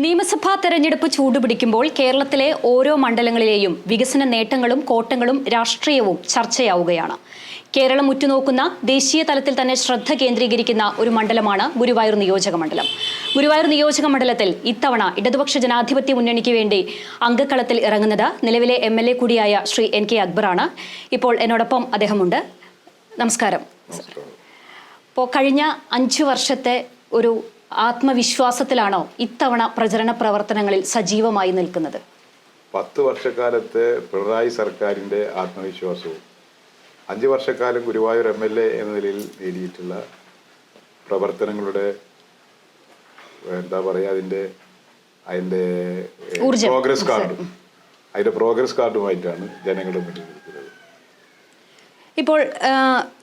നിയമസഭാ തെരഞ്ഞെടുപ്പ് ചൂടുപിടിക്കുമ്പോൾ കേരളത്തിലെ ഓരോ മണ്ഡലങ്ങളിലെയും വികസന നേട്ടങ്ങളും കോട്ടങ്ങളും രാഷ്ട്രീയവും ചർച്ചയാവുകയാണ്. കേരളം ഉറ്റുനോക്കുന്ന ദേശീയ തലത്തിൽ തന്നെ ശ്രദ്ധ കേന്ദ്രീകരിക്കുന്ന ഒരു മണ്ഡലമാണ് ഗുരുവായൂർ നിയോജക മണ്ഡലം. ഗുരുവായൂർ നിയോജക മണ്ഡലത്തിൽ ഇത്തവണ ഇടതുപക്ഷ ജനാധിപത്യ മുന്നണിക്ക് വേണ്ടി അംഗക്കളത്തിൽ ഇറങ്ങുന്നത് നിലവിലെ MLA കൂടിയായ ശ്രീ NK അക്ബറാണ്. ഇപ്പോൾ എന്നോടൊപ്പം അദ്ദേഹമുണ്ട്. നമസ്കാരം. ഇപ്പോൾ കഴിഞ്ഞ 5 വർഷത്തെ ഒരു ആത്മവിശ്വാസത്തിലാണോ ഇത്തവണ പ്രചരണ പ്രവർത്തനങ്ങളിൽ സജീവമായി നിൽക്കുന്നത്? 10 വർഷക്കാലത്തെ പിണറായി സർക്കാരിൻ്റെ ആത്മവിശ്വാസവും 5 വർഷക്കാലം ഗുരുവായൂർ MLA എന്ന നിലയിൽ നേടിയിട്ടുള്ള പ്രവർത്തനങ്ങളുടെ എന്താ പറയുക, അതിൻ്റെ പ്രോഗ്രസ് കാർഡുമായിട്ടാണ് ജനങ്ങളുടെ മുന്നിൽ നിൽക്കുന്നത്. ഇപ്പോൾ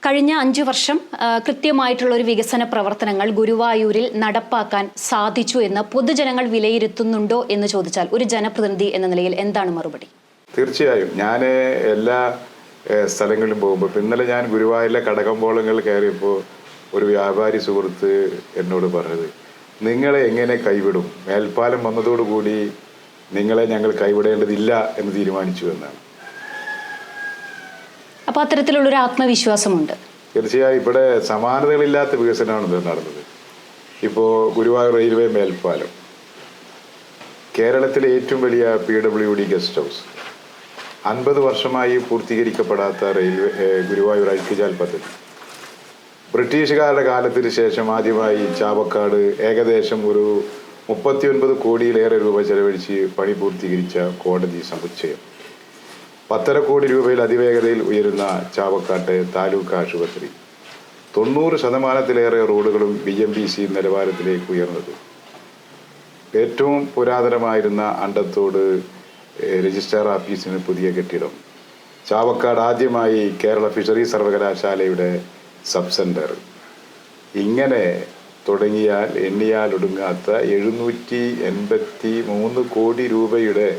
കഴിഞ്ഞ 5 വർഷം കൃത്യമായിട്ടുള്ള ഒരു വികസന പ്രവർത്തനങ്ങൾ ഗുരുവായൂരിൽ നടപ്പാക്കാൻ സാധിച്ചു എന്ന് പൊതുജനങ്ങൾ വിലയിരുത്തുന്നുണ്ടോ എന്ന് ചോദിച്ചാൽ ഒരു ജനപ്രതിനിധി എന്ന നിലയിൽ എന്താണ് മറുപടി? തീർച്ചയായും ഞാൻ എല്ലാ സ്ഥലങ്ങളിലും പോകുമ്പോൾ, ഇന്നലെ ഞാൻ ഗുരുവായൂരിലെ കടകമ്പോളങ്ങളിൽ കയറിയപ്പോൾ ഒരു വ്യാപാരി സുഹൃത്ത് എന്നോട് പറഞ്ഞത്, നിങ്ങളെ എങ്ങനെ കൈവിടും, മേൽപ്പാലം വന്നതോടുകൂടി നിങ്ങളെ ഞങ്ങൾ കൈവിടേണ്ടതില്ല എന്ന് തീരുമാനിച്ചു എന്നാണ്. അപ്പോൾ അത്തരത്തിലുള്ളൊരു ആത്മവിശ്വാസമുണ്ട്. തീർച്ചയായും ഇവിടെ സമാനതകളില്ലാത്ത വികസനമാണ് ഇത് നടന്നത്. ഇപ്പോൾ ഗുരുവായൂർ റെയിൽവേ മേൽപ്പാലം, കേരളത്തിലെ ഏറ്റവും വലിയ PWD ഗസ്റ്റ് ഹൗസ്, 50 വർഷമായി പൂർത്തീകരിക്കപ്പെടാത്ത ഗുരുവായൂർ അഴുക്കുചാൽ പദ്ധതി, ബ്രിട്ടീഷുകാരുടെ കാലത്തിന് ശേഷം ആദ്യമായി ചാവക്കാട് ഏകദേശം ഒരു 39 കോടിയിലേറെ രൂപ ചെലവഴിച്ച് പണി പൂർത്തീകരിച്ച കോടതി സമുച്ചയം, 1.5 കോടി രൂപയിൽ അതിവേഗതയിൽ ഉയരുന്ന ചാവക്കാട്ടെ താലൂക്ക് ആശുപത്രി, 90% റോഡുകളും BMBC നിലവാരത്തിലേക്ക് ഉയർന്നത്, ഏറ്റവും പുരാതനമായിരുന്ന അണ്ടത്തോട് രജിസ്ട്രാർ ഓഫീസിന് പുതിയ കെട്ടിടം, ചാവക്കാട് ആദ്യമായി കേരള ഫിഷറീസ് സർവകലാശാലയുടെ സബ് സെന്റർ, ഇങ്ങനെ തുടങ്ങിയാൽ എണ്ണിയാൽ ഒടുങ്ങാത്ത 783 കോടി രൂപയുടെ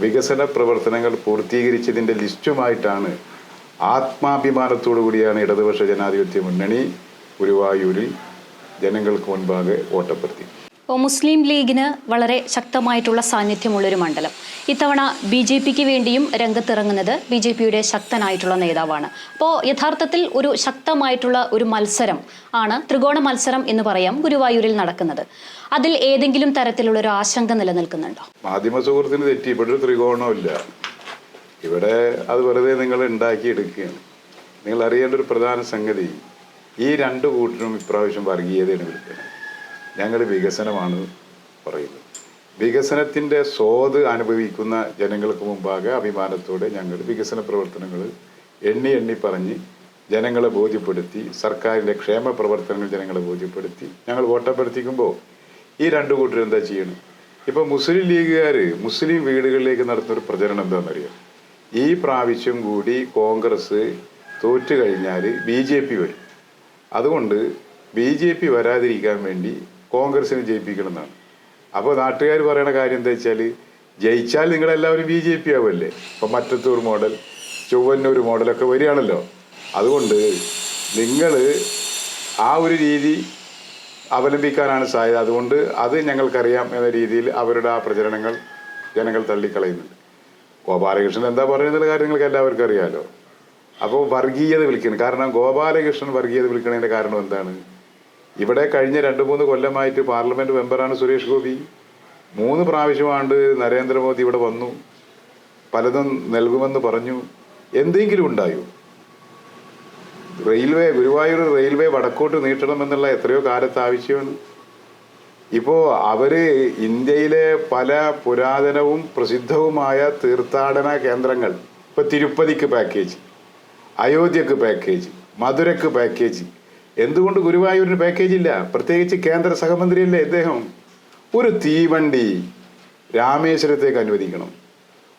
വികസന പ്രവർത്തനങ്ങൾ പൂർത്തീകരിച്ചതിൻ്റെ ലിസ്റ്റുമായിട്ടാണ് ആത്മാഭിമാനത്തോടു കൂടിയാണ് ഇടതുപക്ഷ ജനാധിപത്യ മുന്നണി ഗുരുവായൂരിൽ ജനങ്ങൾക്ക് മുൻപാകെ വോട്ടപ്പെടുത്തി. മുസ്ലിം ലീഗിന് വളരെ ശക്തമായിട്ടുള്ള സാന്നിധ്യമുള്ളൊരു മണ്ഡലം. ഇത്തവണ BJPക്ക് വേണ്ടിയും രംഗത്തിറങ്ങുന്നത് BJPയുടെ ശക്തനായിട്ടുള്ള നേതാവാണ്. അപ്പോൾ യഥാർത്ഥത്തിൽ ഒരു ശക്തമായിട്ടുള്ള ഒരു മത്സരം ആണ്, ത്രികോണ മത്സരം എന്ന് പറയാം, ഗുരുവായൂരിൽ നടക്കുന്നത്. അതിൽ ഏതെങ്കിലും തരത്തിലുള്ള ഒരു ആശങ്ക നിലനിൽക്കുന്നുണ്ടോ? മാധ്യമ സുഹൃത്തിന് തെറ്റി, ഇവിടെ ഒരു ത്രികോണമില്ല. ഇവിടെ അത് വെറുതെ നിങ്ങൾ ഉണ്ടാക്കിയെടുക്കുകയാണ്. നിങ്ങൾ അറിയേണ്ട ഒരു പ്രധാന സംഗതി, ഈ 2 കൂട്ടരും ഇപ്രാവശ്യം വർഗീയതയാണ് വിളിക്കുന്നത്. ഞങ്ങൾ വികസനമാണ് പറയുന്നത്. വികസനത്തിൻ്റെ സ്വാദ് അനുഭവിക്കുന്ന ജനങ്ങൾക്ക് മുമ്പാകെ അഭിമാനത്തോടെ ഞങ്ങൾ വികസന പ്രവർത്തനങ്ങൾ എണ്ണി പറഞ്ഞ് ജനങ്ങളെ ബോധ്യപ്പെടുത്തി, സർക്കാരിൻ്റെ ക്ഷേമ പ്രവർത്തനങ്ങൾ ജനങ്ങളെ ബോധ്യപ്പെടുത്തി ഞങ്ങൾ വോട്ടഭ്യർത്ഥിക്കുമ്പോൾ ഈ 2 കൂട്ടരും എന്താ ചെയ്യണം? ഇപ്പോൾ മുസ്ലിം ലീഗുകാർ മുസ്ലിം വീടുകളിലേക്ക് നടത്തുന്നൊരു പ്രചരണം എന്താണെന്നറിയാം. ഈ പ്രാവശ്യം കൂടി കോൺഗ്രസ് തോറ്റു കഴിഞ്ഞാൽ BJP വരും, അതുകൊണ്ട് BJP വരാതിരിക്കാൻ വേണ്ടി കോൺഗ്രസിനെ ജയിപ്പിക്കണം എന്നാണ്. അപ്പോൾ നാട്ടുകാർ പറയണ കാര്യം എന്താ വെച്ചാൽ, ജയിച്ചാൽ നിങ്ങളെല്ലാവരും BJP ആവുമല്ലേ. ഇപ്പം മറ്റത്തൂർ മോഡൽ, ചൊവ്വന്നൂർ മോഡലൊക്കെ വരികയാണല്ലോ. അതുകൊണ്ട് നിങ്ങൾ ആ ഒരു രീതി അവലംബിക്കാനാണ് സാധ്യത. അതുകൊണ്ട് അത് ഞങ്ങൾക്കറിയാം എന്ന രീതിയിൽ അവരുടെ ആ പ്രചരണങ്ങൾ ജനങ്ങൾ തള്ളിക്കളയുന്നുണ്ട്. ഗോപാലകൃഷ്ണൻ എന്താ പറയുന്ന കാര്യങ്ങൾക്ക് എല്ലാവർക്കും അറിയാമല്ലോ. അപ്പോൾ വർഗീയത വിളിക്കണം. കാരണം ഗോപാലകൃഷ്ണൻ വർഗീയത വിളിക്കുന്നതിൻ്റെ കാരണം എന്താണ്? ഇവിടെ കഴിഞ്ഞ 2-3 കൊല്ലമായിട്ട് പാർലമെൻറ്റ് മെമ്പറാണ് സുരേഷ് ഗോപി. 3 പ്രാവശ്യമാണ്ട് നരേന്ദ്രമോദി ഇവിടെ വന്നു, പലതും നൽകുമെന്ന് പറഞ്ഞു. എന്തെങ്കിലും ഉണ്ടായോ? ഗുരുവായൂർ റെയിൽവേ വടക്കോട്ട് നീട്ടണമെന്നുള്ള എത്രയോ കാലത്ത് ആവശ്യമാണ്. ഇപ്പോൾ അവർ ഇന്ത്യയിലെ പല പുരാതനവും പ്രസിദ്ധവുമായ തീർത്ഥാടന കേന്ദ്രങ്ങൾ, ഇപ്പോൾ തിരുപ്പതിക്ക് പാക്കേജ്, അയോധ്യക്ക് പാക്കേജ്, മധുരക്ക് പാക്കേജ്, എന്തുകൊണ്ട് ഗുരുവായൂരിന് പാക്കേജ് ഇല്ല? പ്രത്യേകിച്ച് കേന്ദ്ര സഹമന്ത്രിയല്ലേ അദ്ദേഹം. ഒരു തീവണ്ടി രാമേശ്വരത്തേക്ക് അനുവദിക്കണം,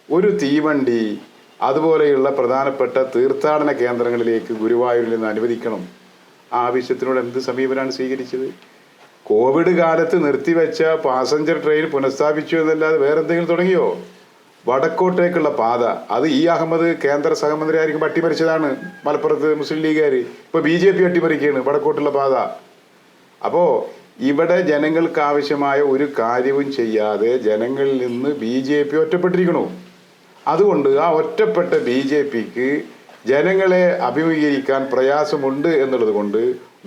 ഒരു തീവണ്ടി അതുപോലെയുള്ള പ്രധാനപ്പെട്ട തീർത്ഥാടന കേന്ദ്രങ്ങളിലേക്ക് ഗുരുവായൂരിൽ നിന്ന് അനുവദിക്കണം. ആ ആവശ്യത്തിനോട് എന്ത് സമീപനമാണ് സ്വീകരിച്ചത്? കോവിഡ് കാലത്ത് നിർത്തിവെച്ച പാസഞ്ചർ ട്രെയിൻ പുനഃസ്ഥാപിച്ചു എന്നല്ലാതെ വേറെന്തെങ്കിലും തുടങ്ങിയോ? വടക്കോട്ടേക്കുള്ള പാത, അത് അഹമ്മദ് കേന്ദ്ര സഹമന്ത്രി ആയിരിക്കും അട്ടിമറിച്ചതാണ്. മലപ്പുറത്ത് മുസ്ലിം ലീഗുകാർ ഇപ്പോൾ BJP അട്ടിമറിക്കുകയാണ് വടക്കോട്ടുള്ള പാത. അപ്പോൾ ഇവിടെ ജനങ്ങൾക്ക് ആവശ്യമായ ഒരു കാര്യവും ചെയ്യാതെ ജനങ്ങളിൽ നിന്ന് BJP ഒറ്റപ്പെട്ടിരിക്കണു. അതുകൊണ്ട് ആ ഒറ്റപ്പെട്ട BJPക്ക് ജനങ്ങളെ അഭിമുഖീകരിക്കാൻ പ്രയാസമുണ്ട് എന്നുള്ളത് കൊണ്ട്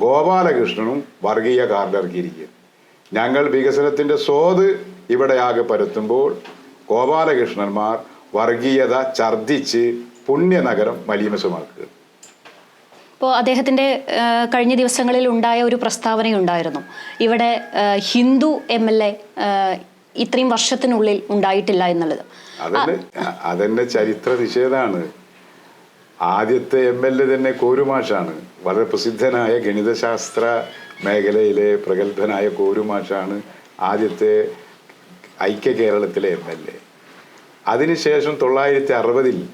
ഗോപാലകൃഷ്ണനും വർഗീയ കാർഡിറക്കിയിരിക്കുക. ഞങ്ങൾ വികസനത്തിൻ്റെ സ്വാദ് ഇവിടെ ആകെ പരത്തുമ്പോൾ ഗോപാലകൃഷ്ണന്മാർ വർഗീയത ഛർദ്ദിച്ച് പുണ്യനഗരം മലീമസമാക്കുക. ഇപ്പോൾ അദ്ദേഹത്തിൻ്റെ കഴിഞ്ഞ ദിവസങ്ങളിൽ ഉണ്ടായ ഒരു പ്രസ്താവനയുണ്ടായിരുന്നു, ഇവിടെ ഹിന്ദു MLA ഇത്രയും വർഷത്തിനുള്ളിൽ ഉണ്ടായിട്ടില്ല എന്നുള്ളത്. അതെന്നെ ചരിത്ര നിഷേധമാണ്. ആദ്യത്തെ MLA തന്നെ കോരുമാഷാണ്. വളരെ പ്രസിദ്ധനായ ഗണിതശാസ്ത്ര മേഖലയിലെ പ്രഗത്ഭനായ കോരുമാഷാണ് ആദ്യത്തെ ഐക്യ കേരളത്തിലെ MLA. അതിനുശേഷം 1960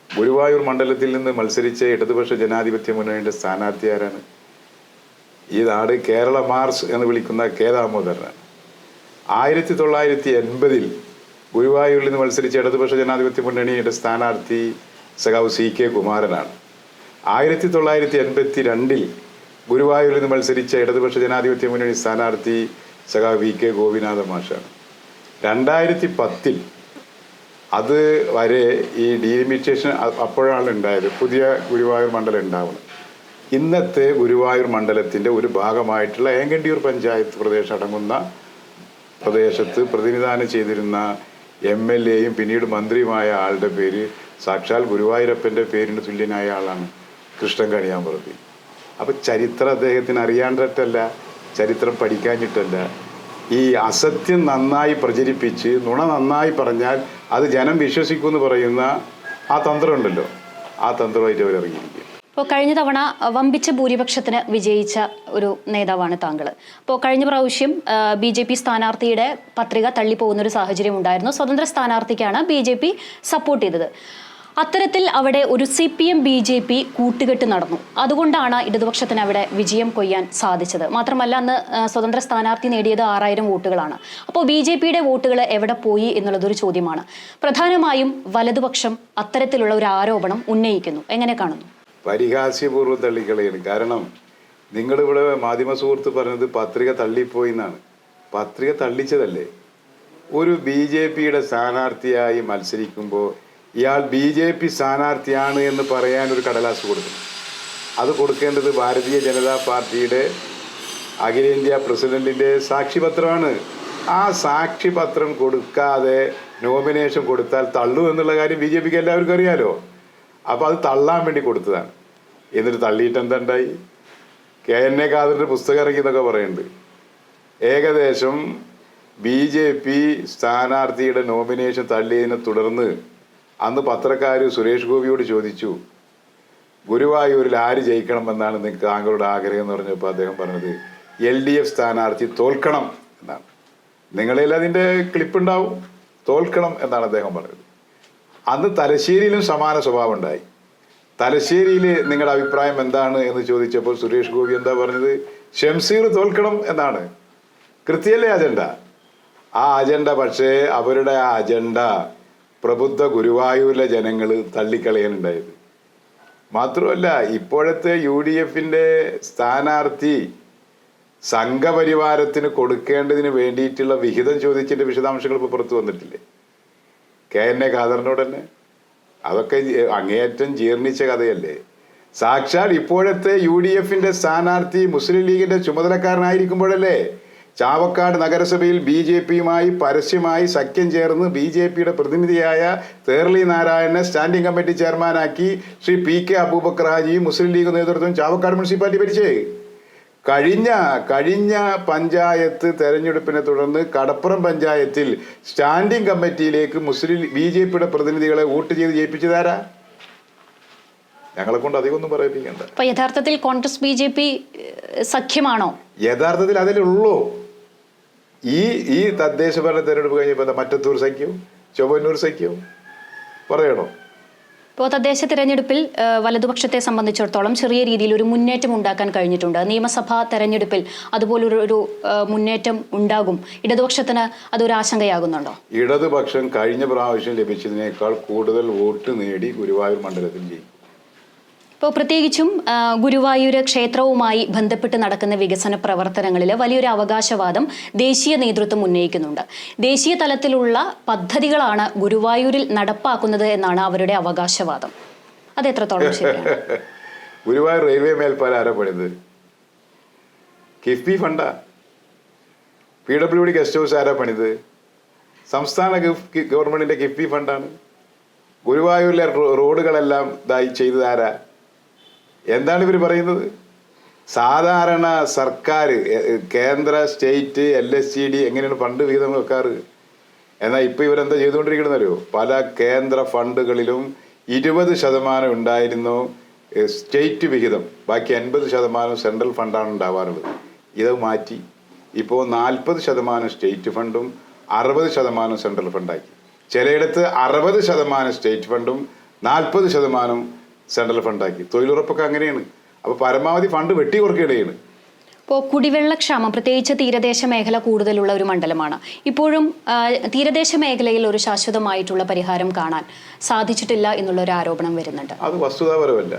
ഗുരുവായൂർ മണ്ഡലത്തിൽ നിന്ന് മത്സരിച്ച ഇടതുപക്ഷ ജനാധിപത്യ മുന്നണിയുടെ സ്ഥാനാർത്ഥി ആരാണ്? ഈ നാട് കേരള മാർസ് എന്ന് വിളിക്കുന്ന K. ദാമോദരനാണ്. 1980 ഗുരുവായൂരിൽ നിന്ന് മത്സരിച്ച ഇടതുപക്ഷ ജനാധിപത്യ മുന്നണിയുടെ സ്ഥാനാർത്ഥി സഖാവ് CK കുമാരനാണ്. 1982 ഗുരുവായൂരിൽ നിന്ന് മത്സരിച്ച ഇടതുപക്ഷ ജനാധിപത്യ മുന്നണി സ്ഥാനാർത്ഥി സഖാവ് VK ഗോപിനാഥ മാഷാണ്. 2010 അത് വരെ ഈ ഡീലിമിറ്റേഷൻ അപ്പോഴാണ് ഉണ്ടായത്, പുതിയ ഗുരുവായൂർ മണ്ഡലം ഉണ്ടാവുന്നത്. ഇന്നത്തെ ഗുരുവായൂർ മണ്ഡലത്തിൻ്റെ ഒരു ഭാഗമായിട്ടുള്ള ഏങ്കണ്ടിയൂർ പഞ്ചായത്ത് പ്രദേശം അടങ്ങുന്ന പ്രദേശത്ത് പ്രതിനിധാനം ചെയ്തിരുന്ന MLAയും പിന്നീട് മന്ത്രിയുമായ ആളുടെ പേര് സാക്ഷാൽ ഗുരുവായൂരപ്പൻ്റെ പേരിന് തുല്യനായ ആളാണ് കൃഷ്ണൻ കണിയാമ്പുറത്ത്. അപ്പം ചരിത്രം അദ്ദേഹത്തിന് അറിയാണ്ടിട്ടല്ല, ചരിത്രം പഠിക്കാഞ്ഞിട്ടല്ല. ഈ അസത്യം നന്നായി പ്രചരിപ്പിച്ച് നുണ നന്നായി പറഞ്ഞാൽ അത് ജനം വിശ്വസിക്കുമെന്ന് പറയുന്ന ആ തന്ത്രമുണ്ടല്ലോ, ആ തന്ത്രമായിട്ട് അവർ ഇറങ്ങിയിരിക്കുക. ഇപ്പോൾ കഴിഞ്ഞ തവണ വമ്പിച്ച ഭൂരിപക്ഷത്തിന് വിജയിച്ച ഒരു നേതാവാണ് താങ്കൾ. അപ്പോൾ കഴിഞ്ഞ പ്രാവശ്യം BJP സ്ഥാനാർത്ഥിയുടെ പത്രിക തള്ളിപ്പോകുന്നൊരു സാഹചര്യം ഉണ്ടായിരുന്നു. സ്വതന്ത്ര സ്ഥാനാർത്ഥിക്കാണ് BJP സപ്പോർട്ട് ചെയ്തത്. അത്തരത്തിൽ അവിടെ ഒരു CPM BJP കൂട്ടുകെട്ട് നടന്നു. അതുകൊണ്ടാണ് ഇടതുപക്ഷത്തിന് അവിടെ വിജയം കൊയ്യാൻ സാധിച്ചത്. മാത്രമല്ല അന്ന് സ്വതന്ത്ര സ്ഥാനാർത്ഥി നേടിയത് 6000 വോട്ടുകളാണ്. അപ്പോൾ BJPയുടെ വോട്ടുകൾ എവിടെ പോയി എന്നുള്ളതൊരു ചോദ്യമാണ്. പ്രധാനമായും വലതുപക്ഷം അത്തരത്തിലുള്ള ഒരു ആരോപണം ഉന്നയിക്കുന്നു. എങ്ങനെ കാണുന്നു? പരിഹാസ്യപൂർവ്വം തള്ളിക്കളയാണ്. കാരണം നിങ്ങളിവിടെ മാധ്യമ സുഹൃത്ത് പറഞ്ഞത് പത്രിക തള്ളിപ്പോയി എന്നാണ്. പത്രിക തള്ളിച്ചതല്ലേ? ഒരു BJPയുടെ സ്ഥാനാർത്ഥിയായി മത്സരിക്കുമ്പോൾ ഇയാൾ BJP സ്ഥാനാർത്ഥിയാണ് എന്ന് പറയാൻ ഒരു കടലാസ് കൊടുക്കണം. അത് കൊടുക്കേണ്ടത് ഭാരതീയ ജനതാ പാർട്ടിയുടെ അഖിലേന്ത്യാ പ്രസിഡന്റിൻ്റെ സാക്ഷിപത്രമാണ്. ആ സാക്ഷിപത്രം കൊടുക്കാതെ നോമിനേഷൻ കൊടുത്താൽ തള്ളു എന്നുള്ള കാര്യം BJPക്ക് എല്ലാവർക്കും അറിയാലോ. അപ്പോൾ അത് തള്ളാൻ വേണ്ടി കൊടുത്തതാണ്. എന്നിട്ട് തള്ളിയിട്ട് എന്തുണ്ടായി? KN ഖാദറിൻ്റെ പുസ്തകം ഇറങ്ങിയെന്നൊക്കെ പറയുന്നുണ്ട്. ഏകദേശം BJP സ്ഥാനാർത്ഥിയുടെ നോമിനേഷൻ തള്ളിയതിനെ തുടർന്ന് അന്ന് പത്രക്കാർ സുരേഷ് ഗോപിയോട് ചോദിച്ചു, ഗുരുവായൂരിൽ ആര് ജയിക്കണമെന്നാണ് നിങ്ങൾക്ക് താങ്കളുടെ ആഗ്രഹം എന്ന് പറഞ്ഞപ്പോൾ അദ്ദേഹം പറഞ്ഞത് LDF സ്ഥാനാർത്ഥി തോൽക്കണം എന്നാണ്. നിങ്ങളിൽ അതിൻ്റെ ക്ലിപ്പുണ്ടാവും. തോൽക്കണം എന്നാണ് അദ്ദേഹം പറഞ്ഞത്. അന്ന് തലശ്ശേരിയിലും സമാന സ്വഭാവം ഉണ്ടായി. തലശ്ശേരിയിൽ നിങ്ങളുടെ അഭിപ്രായം എന്താണ് എന്ന് ചോദിച്ചപ്പോൾ സുരേഷ് ഗോപി എന്താ പറഞ്ഞത്? ഷംസീർ തോൽക്കണം എന്നാണ്. കൃത്യമല്ലേ അജണ്ട? ആ അജണ്ട പക്ഷേ അവരുടെ ആ അജണ്ട പ്രബുദ്ധ ഗുരുവായൂരിലെ ജനങ്ങൾ തള്ളിക്കളയാനുണ്ടായത്. മാത്രമല്ല ഇപ്പോഴത്തെ UDFൻ്റെ സ്ഥാനാർത്ഥി സംഘപരിവാരത്തിന് കൊടുക്കേണ്ടതിന് വേണ്ടിയിട്ടുള്ള വിഹിതം ചോദിച്ചതിൻ്റെ വിശദാംശങ്ങൾ ഇപ്പോൾ പുറത്തു വന്നിട്ടില്ലേ? KN ഖാദറിനോട് തന്നെ. അതൊക്കെ അങ്ങേയറ്റം ജീർണിച്ച കഥയല്ലേ? സാക്ഷാൽ ഇപ്പോഴത്തെ UDFൻ്റെ സ്ഥാനാർത്ഥി മുസ്ലിം ലീഗിൻ്റെ ചുമതലക്കാരനായിരിക്കുമ്പോഴല്ലേ ചാവക്കാട് നഗരസഭയിൽ BJPയുമായി പരസ്യമായി സഖ്യം ചേർന്ന് BJPയുടെ പ്രതിനിധിയായ തേർലി നാരായണനെ സ്റ്റാൻഡിംഗ് കമ്മിറ്റി ചെയർമാനാക്കി ശ്രീ PK അബൂബക്കർ ഹാജി മുസ്ലിം ലീഗ് നേതൃത്വം ചാവക്കാട് മുനിസിപ്പാലിറ്റി ഭരിച്ചേ? കഴിഞ്ഞ പഞ്ചായത്ത് തെരഞ്ഞെടുപ്പിനെ തുടർന്ന് കടപ്പുറം പഞ്ചായത്തിൽ സ്റ്റാൻഡിംഗ് കമ്മിറ്റിയിലേക്ക് BJPയുടെ പ്രതിനിധികളെ വോട്ട് ചെയ്ത് ജയിപ്പിച്ചതാരാ? ഞങ്ങളെ കൊണ്ട് അധികം ഒന്നും പറയിപ്പിക്കണ്ട. യഥാർത്ഥത്തിൽ കോൺഗ്രസ് BJP സഖ്യമാണോ? യഥാർത്ഥത്തിൽ അതിലുള്ളൂ. ഈ തദ്ദേശ ഭരണ തെരഞ്ഞെടുപ്പ് കഴിഞ്ഞപ്പോൾ മറ്റത്തൂർ സഖ്യവും ചൊവ്വന്നൂർ സഖ്യവും പറയണോ? ഇപ്പോൾ തദ്ദേശ തിരഞ്ഞെടുപ്പിൽ വലതുപക്ഷത്തെ സംബന്ധിച്ചിടത്തോളം ചെറിയ രീതിയിൽ ഒരു മുന്നേറ്റം ഉണ്ടാക്കാൻ കഴിഞ്ഞിട്ടുണ്ട്. നിയമസഭാ തെരഞ്ഞെടുപ്പിൽ അതുപോലൊരു മുന്നേറ്റം ഉണ്ടാകും. ഇടതുപക്ഷത്തിന് അതൊരു ആശങ്കയാകുന്നുണ്ടോ? ഇടതുപക്ഷം കഴിഞ്ഞ പ്രാവശ്യം ലഭിച്ചതിനേക്കാൾ കൂടുതൽ വോട്ട് നേടി ഗുരുവായൂർ മണ്ഡലത്തിൽ ജയിക്കും. ഇപ്പോൾ പ്രത്യേകിച്ചും ഗുരുവായൂർ ക്ഷേത്രവുമായി ബന്ധപ്പെട്ട് നടക്കുന്ന വികസന പ്രവർത്തനങ്ങളിൽ വലിയൊരു അവകാശവാദം ദേശീയ നേതൃത്വം ഉന്നയിക്കുന്നുണ്ട്. ദേശീയ തലത്തിലുള്ള പദ്ധതികളാണ് ഗുരുവായൂരിൽ നടപ്പാക്കുന്നത് എന്നാണ് അവരുടെ അവകാശവാദം. അത് എത്രത്തോളം ശരിയാണ്? ഗുരുവായൂർ റെയിൽവേ മേൽപ്പാലം ആരാ പണിത്? കിഫ്ബി ഫണ്ടാ. PWD ഗസ്റ്റ് ഹൗസ് ആരാ പണിത്? സംസ്ഥാന ഗവൺമെന്റിന്റെ കിഫ്ബി ഫണ്ടാണ്. ഗുരുവായൂരിലെ റോഡുകളെല്ലാം ഇതായി ചെയ്തത് ആരാ? എന്താണ് ഇവർ പറയുന്നത്? സാധാരണ സർക്കാർ കേന്ദ്ര സ്റ്റേറ്റ് LSCD എങ്ങനെയാണ് ഫണ്ട് വിഹിതം വെക്കാറ്? എന്നാൽ ഇപ്പം ഇവരെന്താ ചെയ്തുകൊണ്ടിരിക്കണമെന്നറിയോ? പല കേന്ദ്ര ഫണ്ടുകളിലും 20% ഉണ്ടായിരുന്നു സ്റ്റേറ്റ് വിഹിതം, ബാക്കി 80% സെൻട്രൽ ഫണ്ടാണ് ഉണ്ടാവാറുള്ളത്. ഇത് മാറ്റി ഇപ്പോൾ 40% സ്റ്റേറ്റ് ഫണ്ടും 60% സെൻട്രൽ ഫണ്ടാക്കി. ചിലയിടത്ത് 60% സ്റ്റേറ്റ് ഫണ്ടും 40% സെൻട്രൽ ഫണ്ടാക്കി. തൊഴിലുറപ്പൊക്കെ അങ്ങനെയാണ്. അപ്പോൾ പരമാവധി ഫണ്ട് വെട്ടി കുറയ്ക്കുകയാണ്. ഇപ്പോൾ കുടിവെള്ളക്ഷാമം പ്രത്യേകിച്ച് തീരദേശ മേഖല കൂടുതലുള്ള ഒരു മണ്ഡലമാണ്. ഇപ്പോഴും തീരദേശ മേഖലയിൽ ഒരു ശാശ്വതമായിട്ടുള്ള പരിഹാരം കാണാൻ സാധിച്ചിട്ടില്ല എന്നുള്ളൊരു ആരോപണം വരുന്നുണ്ട്. അത് വസ്തുതാപരമല്ല.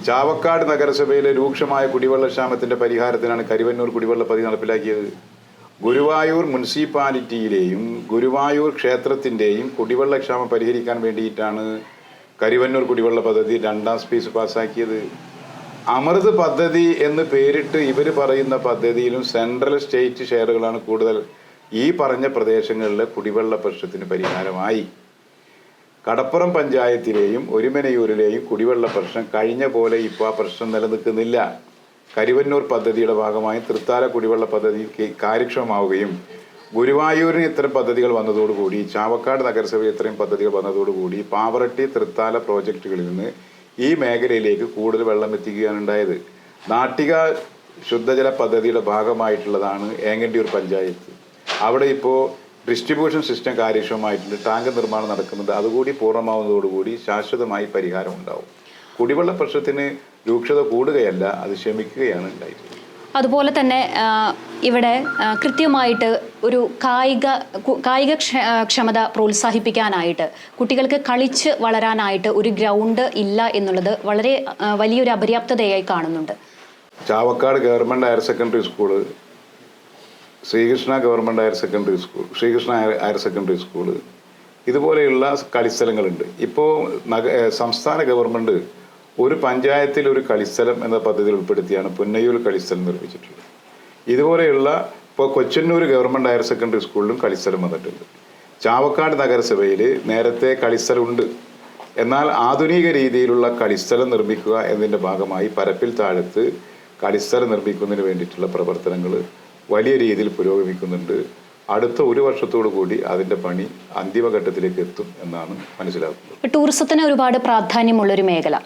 ചാവക്കാട് നഗരസഭയിലെ രൂക്ഷമായ കുടിവെള്ളക്ഷാമത്തിന്റെ പരിഹാരത്തിനാണ് കരിവന്നൂർ കുടിവെള്ള പദ്ധതി നടപ്പിലാക്കിയത്. ഗുരുവായൂർ മുനിസിപ്പാലിറ്റിയിലെയും ഗുരുവായൂർ ക്ഷേത്രത്തിൻ്റെയും കുടിവെള്ളക്ഷാമം പരിഹരിക്കാൻ വേണ്ടിയിട്ടാണ് കരിവന്നൂർ കുടിവെള്ള പദ്ധതി 2ാം ഫേസ് പാസ്സാക്കിയത്. അമൃത് പദ്ധതി എന്ന് പേരിട്ട് ഇവർ പറയുന്ന പദ്ധതിയിലും സെൻട്രൽ സ്റ്റേറ്റ് ഷെയറുകളാണ് കൂടുതൽ. ഈ പറഞ്ഞ പ്രദേശങ്ങളിലെ കുടിവെള്ള പ്രശ്നത്തിന് പരിഹാരമായി. കടപ്പുറം പഞ്ചായത്തിലെയും ഒരുമനയൂരിലെയും കുടിവെള്ള പ്രശ്നം കഴിഞ്ഞ പോലെ ഇപ്പോൾ ആ പ്രശ്നം നിലനിൽക്കുന്നില്ല. കരിവന്നൂർ പദ്ധതിയുടെ ഭാഗമായി തൃത്താല കുടിവെള്ള പദ്ധതി കാര്യക്ഷമമാവുകയും ഗുരുവായൂരിന് ഇത്തരം പദ്ധതികൾ വന്നതോടുകൂടി ചാവക്കാട് നഗരസഭയിൽ ഇത്രയും പദ്ധതികൾ വന്നതോടുകൂടി പാവറട്ടി തൃത്താല പ്രോജക്റ്റുകളിൽ നിന്ന് ഈ മേഖലയിലേക്ക് കൂടുതൽ വെള്ളം എത്തിക്കുകയാണ് ഉണ്ടായത്. നാട്ടിക ശുദ്ധജല പദ്ധതിയുടെ ഭാഗമായിട്ടുള്ളതാണ് ഏങ്ങണ്ടിയൂർ പഞ്ചായത്ത്. അവിടെ ഇപ്പോൾ ഡിസ്ട്രിബ്യൂഷൻ സിസ്റ്റം കാര്യക്ഷമമായിട്ടുണ്ട്, ടാങ്ക് നിർമ്മാണം നടക്കുന്നുണ്ട്. അതുകൂടി പൂർണ്ണമാവുന്നതോടുകൂടി ശാശ്വതമായി പരിഹാരം ഉണ്ടാവും. കുടിവെള്ള പ്രശ്നത്തിന് രൂക്ഷത കൂടുകയല്ല, അത് ശമിക്കുകയാണ് ഉണ്ടായിട്ടുള്ളത്. അതുപോലെ തന്നെ ഇവിടെ കൃത്യമായിട്ട് ഒരു കായിക ക്ഷമത പ്രോത്സാഹിപ്പിക്കാനായിട്ട് കുട്ടികൾക്ക് കളിച്ച് വളരാനായിട്ട് ഒരു ഗ്രൗണ്ട് ഇല്ല എന്നുള്ളത് വളരെ വലിയൊരു അപര്യാപ്തതയായി കാണുന്നുണ്ട്. Chavakkad government higher secondary school, Sreekrishna government higher secondary school, Sreekrishna higher secondary school, ഇതുപോലെയുള്ള കളിസ്ഥലങ്ങളുണ്ട്. ഇപ്പോൾ സംസ്ഥാന ഗവൺമെൻറ് ഒരു പഞ്ചായത്തിൽ ഒരു കളിസ്ഥലം എന്ന പദ്ധതിയിൽ ഉൾപ്പെടുത്തിയാണ് പുന്നയൂർ കളിസ്ഥലം നിർമ്മിച്ചിട്ടുള്ളത്. ഇതുപോലെയുള്ള ഇപ്പോൾ കൊച്ചന്നൂർ ഗവൺമെൻറ് ഹയർ സെക്കൻഡറി സ്കൂളിലും കളിസ്ഥലം വന്നിട്ടുണ്ട്. ചാവക്കാട് നഗരസഭയിൽ നേരത്തെ കളിസ്ഥലമുണ്ട്. എന്നാൽ ആധുനിക രീതിയിലുള്ള കളിസ്ഥലം നിർമ്മിക്കുക എന്നതിൻ്റെ ഭാഗമായി പരപ്പിൽ താഴത്ത് കളിസ്ഥലം നിർമ്മിക്കുന്നതിന് വേണ്ടിയിട്ടുള്ള പ്രവർത്തനങ്ങൾ വലിയ രീതിയിൽ പുരോഗമിക്കുന്നുണ്ട്. അടുത്ത ഒരു വർഷത്തോടു കൂടി അതിൻ്റെ പണി അന്തിമഘട്ടത്തിലേക്ക് എത്തും എന്നാണ് മനസ്സിലാക്കുന്നത്. ടൂറിസത്തിന് ഒരുപാട് പ്രാധാന്യമുള്ളൊരു മേഖല.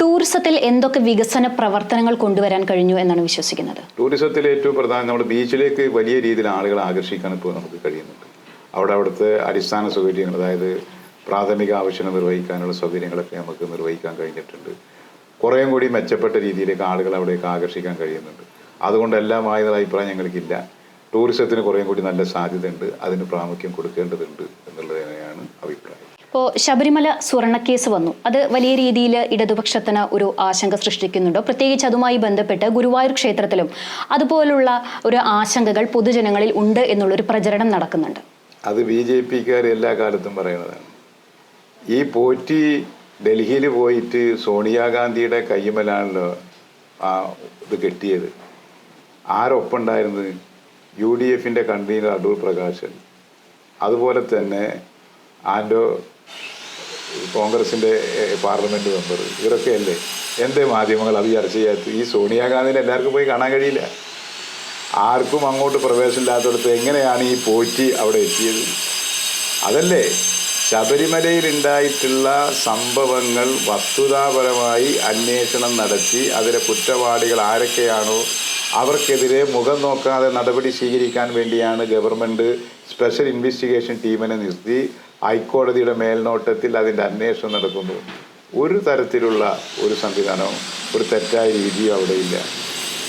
ടൂറിസത്തിൽ എന്തൊക്കെ വികസന പ്രവർത്തനങ്ങൾ കൊണ്ടുവരാൻ കഴിഞ്ഞു എന്നാണ് വിശ്വസിക്കുന്നത്? ടൂറിസത്തിൽ ഏറ്റവും പ്രധാനം നമ്മുടെ ബീച്ചിലേക്ക് വലിയ രീതിയിൽ ആളുകളെ ആകർഷിക്കാൻ ഇപ്പോൾ നമുക്ക് കഴിയുന്നുണ്ട്. അവിടുത്തെ അടിസ്ഥാന സൗകര്യങ്ങൾ, അതായത് പ്രാഥമിക ആവശ്യങ്ങൾ നിർവഹിക്കാനുള്ള സൗകര്യങ്ങളൊക്കെ നമുക്ക് നിർവഹിക്കാൻ കഴിഞ്ഞിട്ടുണ്ട്. കുറേയും കൂടി മെച്ചപ്പെട്ട രീതിയിലേക്ക് ആളുകളെ അവിടേക്ക് ആകർഷിക്കാൻ കഴിയുന്നുണ്ട്. അതുകൊണ്ട് എല്ലാമായുള്ള അഭിപ്രായം ഞങ്ങൾക്കില്ല. ടൂറിസത്തിന് കുറേയും കൂടി നല്ല സാധ്യതയുണ്ട്, അതിന് പ്രാമുഖ്യം കൊടുക്കേണ്ടതുണ്ട് എന്നുള്ളത് തന്നെയാണ് അഭിപ്രായം. ഇപ്പോൾ ശബരിമല സ്വർണ്ണക്കേസ് വന്നു, അത് വലിയ രീതിയിൽ ഇടതുപക്ഷത്തിന് ഒരു ആശങ്ക സൃഷ്ടിക്കുന്നുണ്ടോ? പ്രത്യേകിച്ച് അതുമായി ബന്ധപ്പെട്ട് ഗുരുവായൂർ ക്ഷേത്രത്തിലും അതുപോലുള്ള ഒരു ആശങ്കകൾ പൊതുജനങ്ങളിൽ ഉണ്ട് എന്നുള്ളൊരു പ്രചരണം നടക്കുന്നുണ്ട്. അത് BJPക്കാർ എല്ലാ കാലത്തും പറയുന്നതാണ്. ഈ പോറ്റി ഡൽഹിയിൽ പോയിട്ട് സോണിയാഗാന്ധിയുടെ കയ്യുമലാണല്ലോ ഇത് കെട്ടിയത്. ആരൊപ്പമുണ്ടായിരുന്നത്? UDFൻ്റെ കൺവീനർ അടൂർ പ്രകാശൻ, അതുപോലെ തന്നെ കോൺഗ്രസിൻ്റെ പാർലമെൻറ്റ് മെമ്പർ, ഇവരൊക്കെയല്ലേ. എന്തേ മാധ്യമങ്ങൾ അത് ചർച്ച ചെയ്യാത്ത? ഈ സോണിയാഗാന്ധിനെ എല്ലാവർക്കും പോയി കാണാൻ കഴിയില്ല. ആർക്കും അങ്ങോട്ട് പ്രവേശനമില്ലാത്തടത്ത് എങ്ങനെയാണ് ഈ പോറ്റി അവിടെ എത്തിയത്? അതല്ലേ ശബരിമലയിൽ ഉണ്ടായിട്ടുള്ള സംഭവങ്ങൾ വസ്തുതാപരമായി അന്വേഷണം നടത്തി അതിലെ കുറ്റവാളികൾ ആരൊക്കെയാണോ അവർക്കെതിരെ മുഖം നോക്കാതെ നടപടി സ്വീകരിക്കാൻ വേണ്ടിയാണ് ഗവൺമെൻറ് സ്പെഷ്യൽ ഇൻവെസ്റ്റിഗേഷൻ ടീമിനെ നിർത്തി ഹൈക്കോടതിയുടെ മേൽനോട്ടത്തിൽ അതിൻ്റെ അന്വേഷണം നടക്കുന്നു. ഒരു തരത്തിലുള്ള ഒരു സംവിധാനവും ഒരു തെറ്റായ രീതിയും അവിടെയില്ല.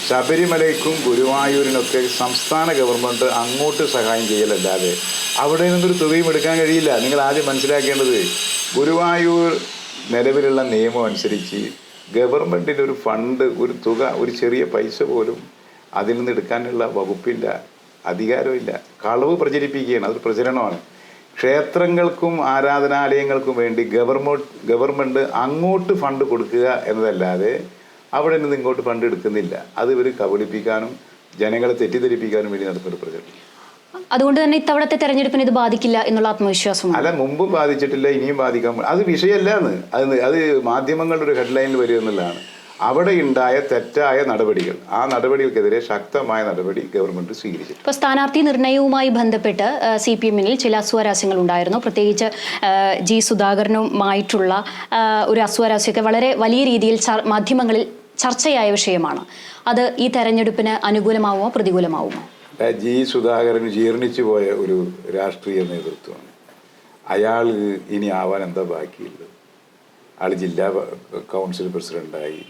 ശബരിമലയ്ക്കും ഗുരുവായൂരിനൊക്കെ സംസ്ഥാന ഗവൺമെൻറ് അങ്ങോട്ട് സഹായം ചെയ്യലല്ലാതെ അവിടെ നിന്നൊരു തുകയും എടുക്കാൻ കഴിയില്ല. നിങ്ങൾ ആദ്യം മനസ്സിലാക്കേണ്ടത്, ഗുരുവായൂർ നിലവിലുള്ള നിയമം അനുസരിച്ച് ഗവൺമെൻറ്റിൻ്റെ ഒരു ഫണ്ട്, ഒരു തുക, ഒരു ചെറിയ പൈസ പോലും അതിൽ നിന്ന് എടുക്കാനുള്ള വകുപ്പില്ല, അധികാരമില്ല. കളവ് പ്രചരിപ്പിക്കുകയാണ്, അതൊരു പ്രചരണമാണ്. ക്ഷേത്രങ്ങൾക്കും ആരാധനാലയങ്ങൾക്കും വേണ്ടി ഗവൺമെൻറ് അങ്ങോട്ട് ഫണ്ട് കൊടുക്കുക എന്നതല്ലാതെ അവിടെ നിന്ന് ഇങ്ങോട്ട് ഫണ്ട് എടുക്കുന്നില്ല. അത് ഇവർ കബളിപ്പിക്കാനും ജനങ്ങളെ തെറ്റിദ്ധരിപ്പിക്കാനും വേണ്ടി നടത്തുന്നൊരു പ്രചരണം. അതുകൊണ്ട് തന്നെ ഇത്തവണത്തെ തെരഞ്ഞെടുപ്പിന് ഇത് ബാധിക്കില്ല എന്നുള്ള ആത്മവിശ്വാസമാണ്. അല്ല, മുമ്പും ബാധിച്ചിട്ടില്ല, ഇനിയും ബാധിക്കാൻ അത് വിഷയമല്ലാന്ന്. അത് മാധ്യമങ്ങളുടെ ഒരു ഹെഡ്ലൈനിൽ വരിക എന്നുള്ളതാണ്. അവിടെ ഉണ്ടായ തെറ്റായ നടപടികൾ, ആ നടപടികൾക്കെതിരെ ശക്തമായ നടപടി ഗവൺമെന്റ് സ്വീകരിച്ചു. ഇപ്പോൾ സ്ഥാനാർത്ഥി നിർണയവുമായി ബന്ധപ്പെട്ട് CPM-ൽ ചില അസ്വാരസ്യങ്ങൾ ഉണ്ടായിരുന്നു. പ്രത്യേകിച്ച് G. സുധാകരനുമായിട്ടുള്ള ഒരു അസ്വാരസ്യമൊക്കെ വളരെ വലിയ രീതിയിൽ മാധ്യമങ്ങളിൽ ചർച്ചയായ വിഷയമാണ്. അത് ഈ തെരഞ്ഞെടുപ്പിന് അനുകൂലമാവുമോ പ്രതികൂലമാവുമോ? G. സുധാകരൻ ജീർണിച്ചു പോയ ഒരു രാഷ്ട്രീയ നേതൃത്വമാണ്. അയാൾ ഇനി ആവാൻ എന്താ ബാക്കിയുള്ളത്? അയാൾ ജില്ലാ കൗൺസിൽ പ്രസിഡൻ്റായി,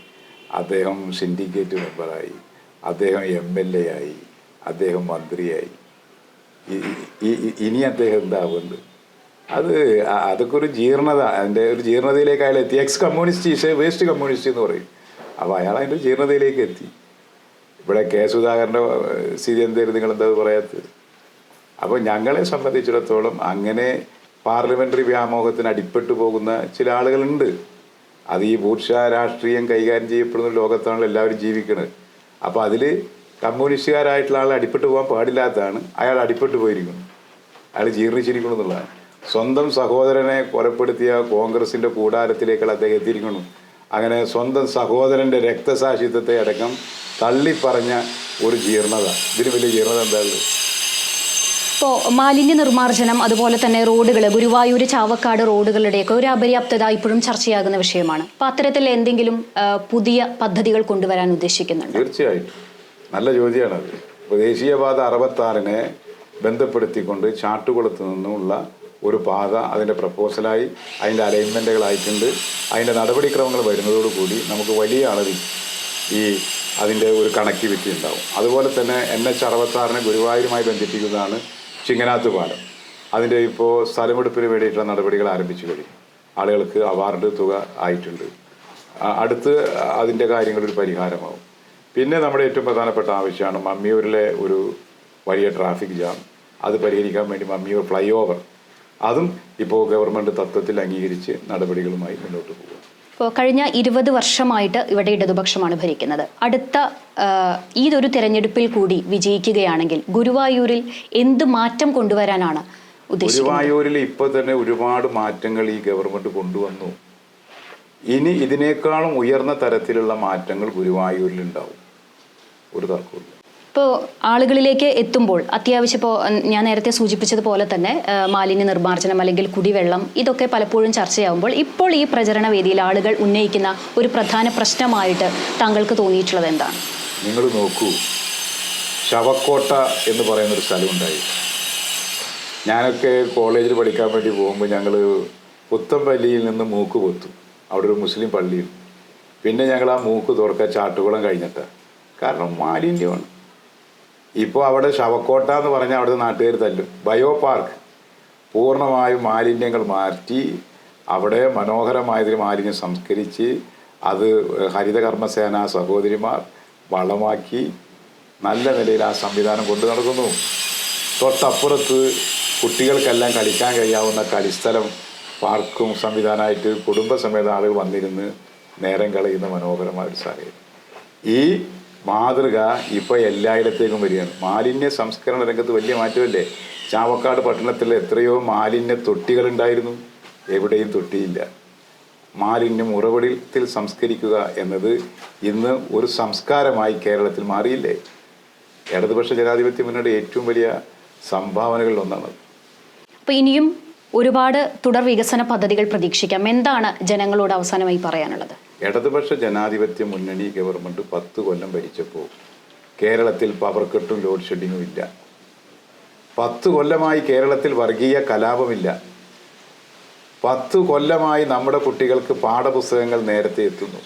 അദ്ദേഹം സിൻഡിക്കേറ്റ് മെമ്പറായി, അദ്ദേഹം MLA ആയി, അദ്ദേഹം മന്ത്രിയായി. ഇനി അദ്ദേഹം എന്താവുന്നത്? അതൊക്കെ ഒരു ജീർണത, അതിൻ്റെ ഒരു ജീർണതയിലേക്ക് അയാൾ എത്തി. എക്സ് കമ്മ്യൂണിസ്റ്റ് വേസ്റ്റ് കമ്മ്യൂണിസ്റ്റ് എന്ന് പറയും. അപ്പോൾ അയാൾ അതിൻ്റെ ജീർണതയിലേക്ക് എത്തി. ഇവിടെ K. സുധാകരൻ്റെ സ്ഥിതി എന്തായിരുന്നു, നിങ്ങളെന്താ പറയാത്തത്? അപ്പോൾ ഞങ്ങളെ സംബന്ധിച്ചിടത്തോളം അങ്ങനെ പാർലമെൻ്ററി വ്യാമോഹത്തിന് അടിപ്പെട്ടു പോകുന്ന ചില ആളുകളുണ്ട്. അത് ഈ ബൂർഷ്വാ രാഷ്ട്രീയം കൈകാര്യം ചെയ്യപ്പെടുന്ന ലോകത്താണല്ലോ എല്ലാവരും ജീവിക്കുന്നത്. അപ്പോൾ അതിൽ കമ്മ്യൂണിസ്റ്റുകാരായിട്ടുള്ള ആൾ അടിപ്പെട്ടു പോകാൻ പാടില്ലാത്തതാണ്. അയാൾ അടിപ്പെട്ടു പോയിരിക്കുന്നു, അയാൾ ജീർണിച്ചിരിക്കുന്നു എന്നുള്ളതാണ്. സ്വന്തം സഹോദരനെ കൊലപ്പെടുത്തിയ കോൺഗ്രസിൻ്റെ കൂടാരത്തിലേക്കുള്ള അദ്ദേഹം എത്തിയിരിക്കുന്നു. അങ്ങനെ സ്വന്തം സഹോദരൻ്റെ രക്തസാക്ഷിത്വത്തെ അടക്കം തള്ളിപ്പറഞ്ഞ ഒരു ജീർണത. ഇതിന് വലിയ ജീർണത എന്തായാലും. ഇപ്പോൾ മാലിന്യ നിർമ്മാർജ്ജനം, അതുപോലെ തന്നെ റോഡുകൾ, ഗുരുവായൂർ ചാവക്കാട് റോഡുകളുടെയൊക്കെ ഒരു അപര്യാപ്തത ഇപ്പോഴും ചർച്ചയാകുന്ന വിഷയമാണ്. അപ്പോൾ അത്തരത്തിൽ എന്തെങ്കിലും പുതിയ പദ്ധതികൾ കൊണ്ടുവരാൻ ഉദ്ദേശിക്കുന്നുണ്ട്? തീർച്ചയായിട്ടും നല്ല ചോദ്യമാണത്. ഇപ്പോൾ ദേശീയപാത 66 ബന്ധപ്പെടുത്തിക്കൊണ്ട് ചാട്ടുകുളത്ത് നിന്നുമുള്ള ഒരു പാത അതിൻ്റെ പ്രപ്പോസലായി, അതിൻ്റെ അലൈൻമെൻറ്റുകളായിട്ടുണ്ട്. അതിൻ്റെ നടപടിക്രമങ്ങൾ വരുന്നതോടുകൂടി നമുക്ക് വലിയ അളവിൽ അതിൻ്റെ ഒരു കണക്ടിവിറ്റി ഉണ്ടാവും. അതുപോലെ തന്നെ NH 66 ഗുരുവായൂരുമായി ബന്ധിപ്പിക്കുന്നതാണ് ചിങ്ങനാത്ത് പാലം. അതിൻ്റെ ഇപ്പോൾ സ്ഥലമെടുപ്പിന് വേണ്ടിയിട്ടുള്ള നടപടികൾ ആരംഭിച്ചു കഴിഞ്ഞു. ആളുകൾക്ക് അവാർഡ് തുക ആയിട്ടുണ്ട്. അടുത്ത് അതിൻ്റെ കാര്യങ്ങളൊരു പരിഹാരമാവും. പിന്നെ നമ്മുടെ ഏറ്റവും പ്രധാനപ്പെട്ട ആവശ്യമാണ് മമ്മിയൂരിലെ ഒരു വലിയ ട്രാഫിക് ജാം. അത് പരിഹരിക്കാൻ വേണ്ടി മമ്മിയൂർ ഫ്ലൈ ഓവർ, അതും ഇപ്പോൾ ഗവൺമെൻറ് തത്വത്തിൽ അംഗീകരിച്ച് നടപടികളുമായി മുന്നോട്ട് പോകും. ഇപ്പോൾ കഴിഞ്ഞ 20 വർഷമായിട്ട് ഇവിടെ ഇടതുപക്ഷമാണ് ഭരിക്കുന്നത്. അടുത്ത ഇതൊരു തെരഞ്ഞെടുപ്പിൽ കൂടി വിജയിക്കുകയാണെങ്കിൽ ഗുരുവായൂരിൽ എന്ത് മാറ്റം കൊണ്ടുവരാനാണ് ഉദ്ദേശിക്കുന്നത്? ഗുരുവായൂരിൽ ഇപ്പോൾ തന്നെ ഒരുപാട് മാറ്റങ്ങൾ ഈ ഗവൺമെൻറ് കൊണ്ടുവന്നു. ഇനി ഇതിനേക്കാളും ഉയർന്ന തരത്തിലുള്ള മാറ്റങ്ങൾ ഗുരുവായൂരിൽ ഉണ്ടാവും, ഒരു തർക്കമില്ല. ഇപ്പോൾ ആളുകളിലേക്ക് എത്തുമ്പോൾ അത്യാവശ്യം ഇപ്പോൾ ഞാൻ നേരത്തെ സൂചിപ്പിച്ചതുപോലെ തന്നെ മാലിന്യ നിർമ്മാർജ്ജനം അല്ലെങ്കിൽ കുടിവെള്ളം, ഇതൊക്കെ പലപ്പോഴും ചർച്ചയാവുമ്പോൾ ഇപ്പോൾ ഈ പ്രചരണ വേദിയിൽ ആളുകൾ ഉന്നയിക്കുന്ന ഒരു പ്രധാന പ്രശ്നമായിട്ട് താങ്കൾക്ക് തോന്നിയിട്ടുള്ളത് എന്താണ്? നിങ്ങൾ നോക്കൂ, ശവക്കോട്ട എന്ന് പറയുന്നൊരു സ്ഥലമുണ്ടായി. ഞാനൊക്കെ കോളേജിൽ പഠിക്കാൻ വേണ്ടി പോകുമ്പോൾ ഞങ്ങൾ പുത്തമ്പള്ളിയിൽ നിന്ന് മൂക്ക് പൊത്തും. അവിടെ ഒരു മുസ്ലിം പള്ളിയും. പിന്നെ ഞങ്ങൾ ആ മൂക്ക് തുറക്കുക ചാട്ടുകുളം കഴിഞ്ഞിട്ട്, കാരണം മാലിന്യമാണ്. ഇപ്പോൾ അവിടെ ശവക്കോട്ട എന്ന് പറഞ്ഞാൽ അവിടുത്തെ നാട്ടുകാർ തല്ലും. ബയോ പാർക്ക് പൂർണ്ണമായും മാലിന്യങ്ങൾ മാറ്റി അവിടെ മനോഹരമായതിൽ മാലിന്യം സംസ്കരിച്ച് അത് ഹരിതകർമ്മസേന സഹോദരിമാർ വളമാക്കി നല്ല നിലയിൽ ആ സംവിധാനം കൊണ്ടു നടക്കുന്നു. തൊട്ടപ്പുറത്ത് കുട്ടികൾക്കെല്ലാം കളിക്കാൻ കഴിയാവുന്ന കളിസ്ഥലം, പാർക്കും സംവിധാനമായിട്ട് കുടുംബസമേത ആളുകൾ വന്നിരുന്ന് നേരം കളയുന്ന മനോഹരമായ ഒരു സാഹചര്യം. ഈ മാതൃക ഇപ്പോൾ എല്ലായിടത്തേക്കും വരികയാണ്. മാലിന്യ സംസ്കരണ രംഗത്ത് വലിയ മാറ്റമല്ലേ? ചാവക്കാട് പട്ടണത്തിൽ എത്രയോ മാലിന്യ തൊട്ടികളുണ്ടായിരുന്നു, എവിടെയും തൊട്ടിയില്ല. മാലിന്യം ഉറവിടത്തിൽ സംസ്കരിക്കുക എന്നത് ഇന്ന് ഒരു സംസ്കാരമായി കേരളത്തിൽ മാറിയില്ലേ? ഇടതുപക്ഷ ജനാധിപത്യ മുന്നണിയുടെ ഏറ്റവും വലിയ സംഭാവനകളിൽ ഒന്നാണ്. അപ്പോൾ ഇനിയും ഒരുപാട് തുടർ വികസന പദ്ധതികൾ പ്രതീക്ഷിക്കാം. എന്താണ് ജനങ്ങളോട് അവസാനമായി പറയാനുള്ളത്? ഇടതുപക്ഷ ജനാധിപത്യ മുന്നണി ഗവൺമെൻറ് 10 കൊല്ലം ഭരിച്ചപ്പോൾ കേരളത്തിൽ പവർ കട്ടും ലോഡ് ഷെഡിങ്ങും ഇല്ല. 10 കൊല്ലമായി കേരളത്തിൽ വർഗീയ കലാപമില്ല. 10 കൊല്ലമായി നമ്മുടെ കുട്ടികൾക്ക് പാഠപുസ്തകങ്ങൾ നേരത്തെ എത്തുന്നു.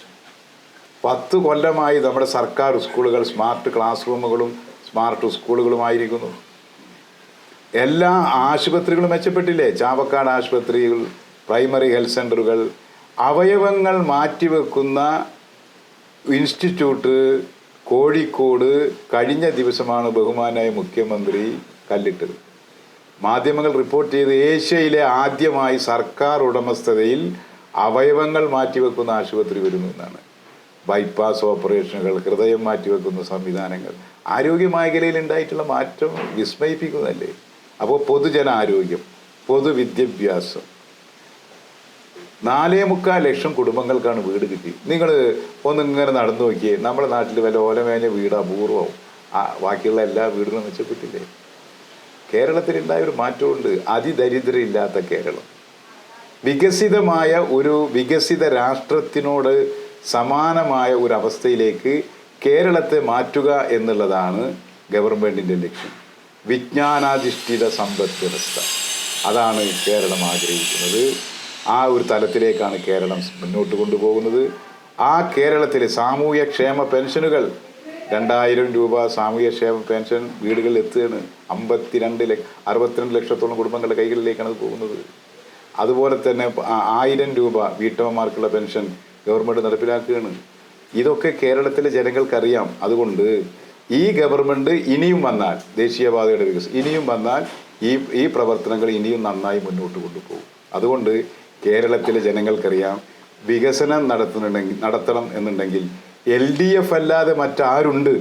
10 കൊല്ലമായി നമ്മുടെ സർക്കാർ സ്കൂളുകൾ സ്മാർട്ട് ക്ലാസ് റൂമുകളും സ്മാർട്ട് സ്കൂളുകളുമായിരിക്കുന്നു. എല്ലാ ആശുപത്രികളും മെച്ചപ്പെട്ടില്ലേ? ചാവക്കാട് ആശുപത്രികൾ, പ്രൈമറി ഹെൽത്ത് സെൻ്ററുകൾ, അവയവങ്ങൾ മാറ്റിവെക്കുന്ന ഇൻസ്റ്റിറ്റ്യൂട്ട് കോഴിക്കോട് കഴിഞ്ഞ ദിവസമാണ് ബഹുമാനായ മുഖ്യമന്ത്രി കല്ലിട്ടത്. മാധ്യമങ്ങൾ റിപ്പോർട്ട് ചെയ്ത് ഏഷ്യയിലെ ആദ്യമായി സർക്കാർ ഉടമസ്ഥതയിൽ അവയവങ്ങൾ മാറ്റിവെക്കുന്ന ആശുപത്രി വരുന്നു എന്നാണ്. ബൈപ്പാസ് ഓപ്പറേഷനുകൾ, ഹൃദയം മാറ്റിവെക്കുന്ന സംവിധാനങ്ങൾ, ആരോഗ്യ മേഖലയിൽ ഉണ്ടായിട്ടുള്ള മാറ്റം വിസ്മയിപ്പിക്കുന്നതല്ലേ. അപ്പോൾ പൊതുജനാരോഗ്യം, പൊതുവിദ്യാഭ്യാസം, 4.25 ലക്ഷം കുടുംബങ്ങൾക്കാണ് വീട് കിട്ടി. നിങ്ങൾ ഒന്നിങ്ങനെ നടന്നു നോക്കിയേ, നമ്മുടെ നാട്ടിൽ വല്ല ഓലമേഞ്ഞ വീട് അപൂർവവും, ബാക്കിയുള്ള എല്ലാ വീടുകളും മെച്ചപ്പെട്ടില്ലേ? കേരളത്തിലുണ്ടായ ഒരു മാറ്റമുണ്ട്. അതിദരിദ്രയില്ലാത്ത കേരളം, വികസിതമായ ഒരു വികസിത രാഷ്ട്രത്തിനോട് സമാനമായ ഒരു അവസ്ഥയിലേക്ക് കേരളത്തെ മാറ്റുക എന്നുള്ളതാണ് ഗവൺമെൻറ്റിൻ്റെ ലക്ഷ്യം. വിജ്ഞാനാധിഷ്ഠിത സമ്പദ് വ്യവസ്ഥ, അതാണ് കേരളം ആഗ്രഹിക്കുന്നത്. ആ ഒരു തലത്തിലേക്കാണ് കേരളം മുന്നോട്ട് കൊണ്ടുപോകുന്നത്. ആ കേരളത്തിലെ സാമൂഹ്യക്ഷേമ പെൻഷനുകൾ 2000 രൂപ സാമൂഹ്യക്ഷേമ പെൻഷൻ വീടുകളിൽ എത്തുകയാണ്. 62 ലക്ഷത്തോളം കുടുംബങ്ങളുടെ കൈകളിലേക്കാണ് പോകുന്നത്. അതുപോലെ തന്നെ 1000 രൂപ വീട്ടമ്മമാർക്കുള്ള പെൻഷൻ ഗവൺമെൻറ് നടപ്പിലാക്കുകയാണ്. ഇതൊക്കെ കേരളത്തിലെ ജനങ്ങൾക്കറിയാം. അതുകൊണ്ട് ഈ ഗവൺമെൻറ് ഇനിയും വന്നാൽ, ദേശീയപാതയുടെ വികസനം ഇനിയും വന്നാൽ ഈ പ്രവർത്തനങ്ങൾ ഇനിയും നന്നായി മുന്നോട്ട് കൊണ്ടുപോകും. അതുകൊണ്ട് കേരളത്തിലെ ജനങ്ങൾക്കറിയാം, വികസനം നടത്തണം എന്നുണ്ടെങ്കിൽ LDF അല്ലാതെ മറ്റാരുണ്ട്?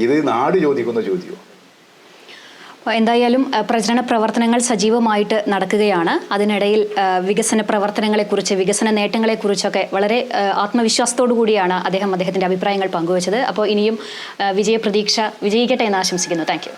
ഇത് നാട് ചോദിക്കുന്ന ചോദ്യമാണ്. എന്തായാലും പ്രചരണ പ്രവർത്തനങ്ങൾ സജീവമായിട്ട് നടക്കുകയാണ്. അതിനിടയിൽ വികസന പ്രവർത്തനങ്ങളെക്കുറിച്ച്, വികസന നേട്ടങ്ങളെക്കുറിച്ചൊക്കെ വളരെ ആത്മവിശ്വാസത്തോടു കൂടിയാണ് അദ്ദേഹത്തിൻ്റെ അഭിപ്രായങ്ങൾ പങ്കുവച്ചത്. അപ്പോൾ ഇനിയും വിജയപ്രതീക്ഷ, വിജയിക്കട്ടെ എന്ന് ആശംസിക്കുന്നു. Thank you.